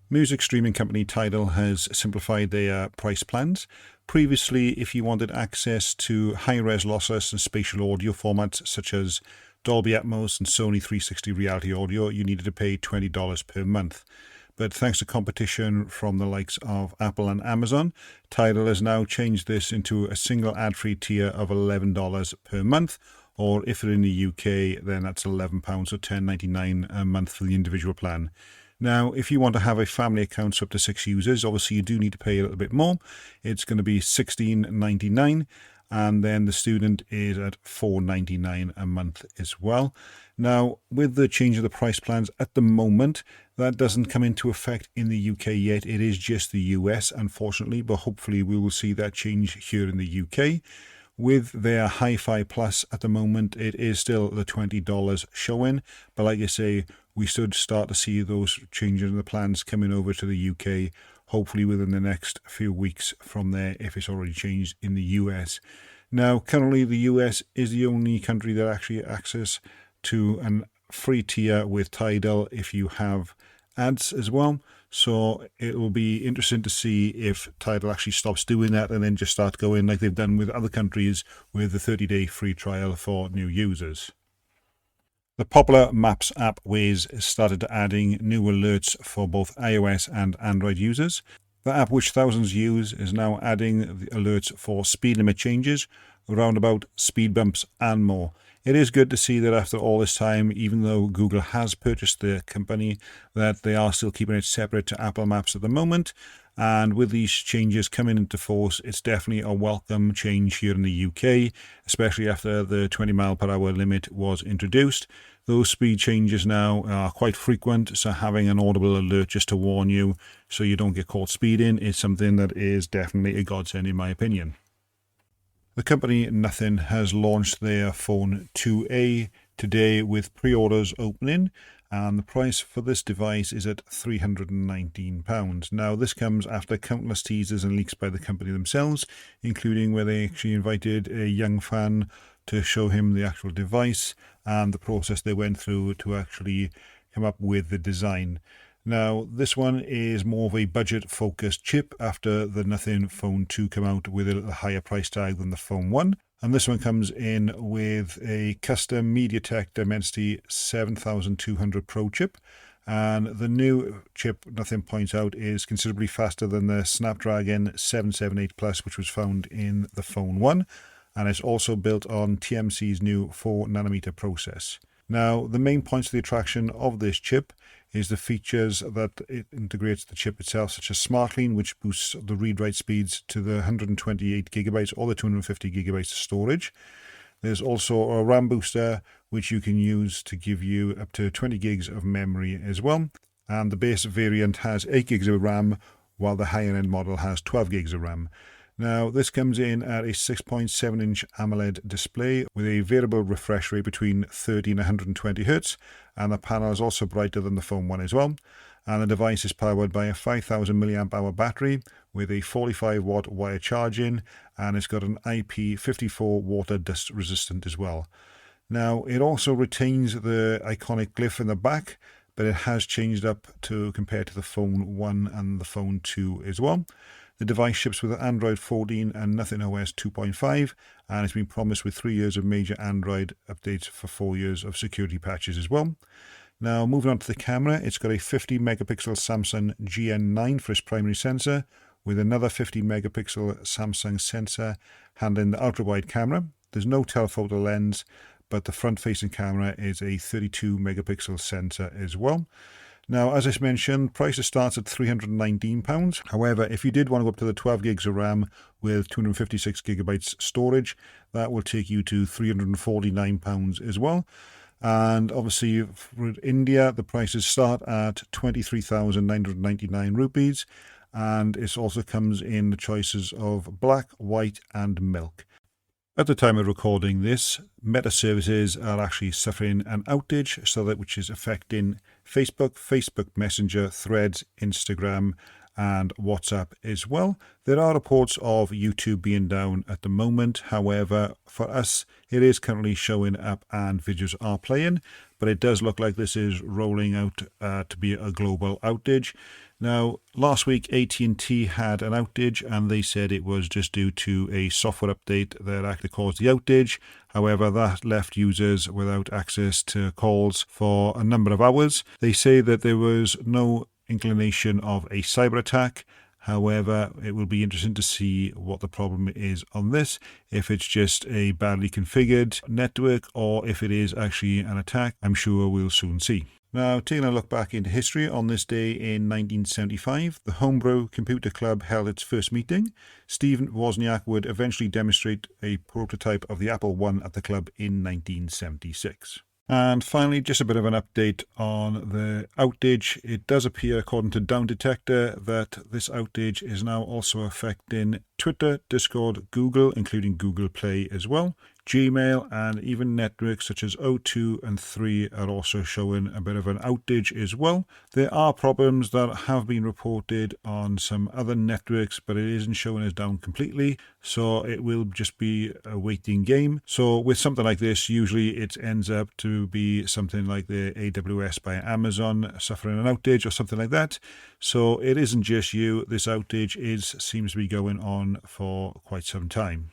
Music streaming company Tidal has simplified their price plans. Previously, if you wanted access to high-res lossless and spatial audio formats such as Dolby Atmos and Sony 360 Reality Audio, you needed to pay $20 per month. But thanks to competition from the likes of Apple and Amazon, Tidal has now changed this into a single ad-free tier of $11 per month, or if you're in the UK, then that's £11, so $10.99 a month for the individual plan. Now, if you want to have a family account so up to 6 users, obviously you do need to pay a little bit more. It's going to be $16.99, and then the student is at $4.99 a month as well. Now, with the change of the price plans at the moment, that doesn't come into effect in the UK yet. It is just the US, unfortunately, but hopefully we will see that change here in the UK. With their Hi-Fi Plus at the moment, it is still the $20 showing, but like I say, we should start to see those changes in the plans coming over to the UK, hopefully within the next few weeks from there, if it's already changed in the US. Now, currently the US is the only country that actually has access to a free tier with Tidal if you have ads as well. So it will be interesting to see if Tidal actually stops doing that and then just start going like they've done with other countries with the 30-day free trial for new users. The popular Maps app Waze has started adding new alerts for both iOS and Android users. The app, which thousands use, is now adding the alerts for speed limit changes, roundabout, speed bumps and more. It is good to see that after all this time, even though Google has purchased the company, that they are still keeping it separate to Apple Maps at the moment. And with these changes coming into force, it's definitely a welcome change here in the UK, especially after the 20-mile-per-hour limit was introduced. Those speed changes now are quite frequent, so having an audible alert just to warn you so you don't get caught speeding is something that is definitely a godsend in my opinion. The company Nothing has launched their phone 2A today with pre-orders opening, and the price for this device is at £319. Now, this comes after countless teasers and leaks by the company themselves, including where they actually invited a young fan to show him the actual device and the process they went through to actually come up with the design. Now, this one is more of a budget-focused chip after the Nothing Phone 2 came out with a higher price tag than the Phone 1. And this one comes in with a custom MediaTek Dimensity 7200 Pro chip. And the new chip, Nothing points out, is considerably faster than the Snapdragon 778 Plus, which was found in the Phone 1. And it's also built on TMC's new 4nm process. Now, the main points of the attraction of this chip is the features that it integrates the chip itself, such as SmartLean, which boosts the read-write speeds to the 128 gigabytes or the 250 gigabytes of storage. There's also a RAM booster, which you can use to give you up to 20 gigs of memory as well. And the base variant has 8 gigs of RAM, while the higher-end model has 12 gigs of RAM. Now, this comes in at a 6.7-inch AMOLED display with a variable refresh rate between 30 and 120 Hz, and the panel is also brighter than the Phone 1 as well. And the device is powered by a 5000 mAh battery with a 45-watt wire charging, and it's got an IP54 water dust resistant as well. Now, it also retains the iconic glyph in the back, but it has changed up to compare to the Phone 1 and the Phone 2 as well. The device ships with Android 14 and Nothing OS 2.5, and it's been promised with 3 years of major Android updates for 4 years of security patches as well. Now, moving on to the camera, it's got a 50 megapixel Samsung GN9 for its primary sensor, with another 50 megapixel Samsung sensor handling the ultra-wide camera. There's no telephoto lens, but the front-facing camera is a 32 megapixel sensor as well. Now, as I mentioned, price starts at £319. However, if you did want to go up to the 12 gigs of RAM with 256 gigabytes storage, that will take you to £349 as well. And obviously, for India, the prices start at 23,999 rupees. And it also comes in the choices of black, white, and milk. At the time of recording this, Meta services are actually suffering an outage, which is affecting Facebook, Facebook Messenger, Threads, Instagram, and WhatsApp as well. There are reports of YouTube being down at the moment. However, for us, it is currently showing up and videos are playing, but it does look like this is rolling out to be a global outage. Now, last week AT&T had an outage and they said it was just due to a software update that actually caused the outage. However, that left users without access to calls for a number of hours. They say that there was no inclination of a cyber attack. However, it will be interesting to see what the problem is on this, if it's just a badly configured network or if it is actually an attack. I'm sure we'll soon see. Now, taking a look back into history, on this day in 1975, the Homebrew Computer Club held its first meeting. Stephen Wozniak would eventually demonstrate a prototype of the Apple I at the club in 1976. And finally, just a bit of an update on the outage. It does appear, according to Down Detector, that this outage is now also affecting Twitter, Discord, Google, including Google Play as well. Gmail and even networks such as O2 and 3 are also showing a bit of an outage as well. There are problems that have been reported on some other networks, but it isn't showing us down completely, so it will just be a waiting game. So with something like this, usually it ends up to be something like the AWS by Amazon suffering an outage or something like that. So it isn't just you. This outage seems to be going on for quite some time.